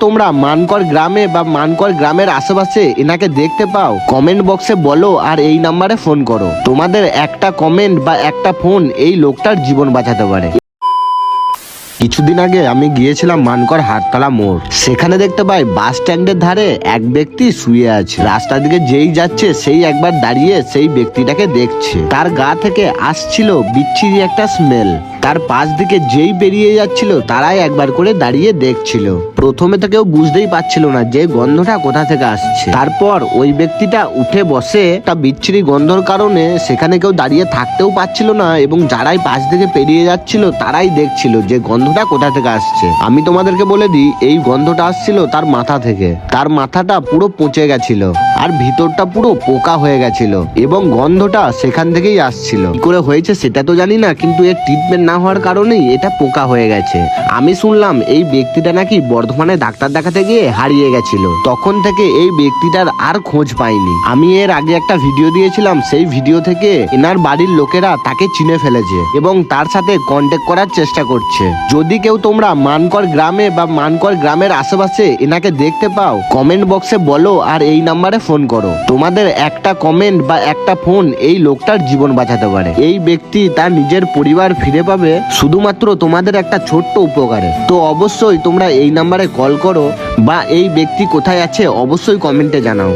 তোমরা মানকর গ্রামে বা মানকর গ্রামের আশেপাশে এনাকে দেখতে পাও, কমেন্ট বক্সে বলো আর এই নাম্বারে ফোন করো। তোমাদের একটা কমেন্ট বা একটা ফোন এই লোকটার জীবন বাঁচাতে পারে। কিছুদিন আগে আমি গিয়েছিলাম মানকর হাটতলা মোড়। সেখানে দেখতে পাই বাস স্ট্যান্ডের ধারে এক ব্যক্তি শুয়ে আছে। রাস্তা দিকে যেই যাচ্ছে সেই একবার দাঁড়িয়ে সেই ব্যক্তিটাকে দেখছে। তার গা থেকে আসছিল বিচ্ছিরি একটা স্মেল। তার পাশ দিকে যেই বেরিয়ে যাচ্ছিল তারাই একবার করে দাঁড়িয়ে দেখছিল। প্রথমে তো কেউ বুঝতেই পারছিল না যে গন্ধটা কোথা থেকে আসছে। তারপর ওই ব্যক্তিটা উঠে বসে, তা বিচ্ছিরি গন্ধর কারণে সেখানে কেউ দাঁড়িয়ে থাকতেও পারছিল না এবং যারাই পাশ দিকে পেরিয়ে যাচ্ছিল তারাই দেখছিল যে গন্ধটা কোথা থেকে আসছে। আমি তোমাদেরকে বলে দিই, এই গন্ধটা আসছিল তার মাথা থেকে। তার মাথাটা পুরো পচে গেছিল আর ভিতরটা পুরো পোকা হয়ে গেছিল এবং গন্ধটা সেখান থেকেই আসছিল। কি করে হয়েছে সেটা তো জানি না, কিন্তু এর ট্রিটমেন্ট না হওয়ার কারণেই এটা পোকা হয়ে গেছে। আমি শুনলাম এই ব্যক্তিটা নাকি বর্ধমানে ডাক্তার দেখাতে গিয়ে হারিয়ে গেছিল। তখন থেকে এই ব্যক্তিটার আর খোঁজ পাইনি। আমি এর আগে একটা ভিডিও দিয়েছিলাম, সেই ভিডিও থেকে এনার বাড়ির লোকেরা তাকে চিনে ফেলেছে এবং তার সাথে কন্ট্যাক্ট করার চেষ্টা করছে। যদি কেউ তোমরা মানকর গ্রামে বা মানকর গ্রামের আশেপাশে এনাকে দেখতে পাও, কমেন্ট বক্সে বলো আর এই নাম্বারে ফোন করো। তোমাদের একটা কমেন্ট বা একটা ফোন এই লোকটার জীবন বাঁচাতে পারে। এই ব্যক্তি তার নিজের পরিবার ফিরে পাবে শুধুমাত্র তোমাদের একটা ছোট্ট উপকারে। তো অবশ্যই তোমরা এই নাম্বারে কল করো বা এই ব্যক্তি কোথায় আছে অবশ্যই কমেন্টে জানাও।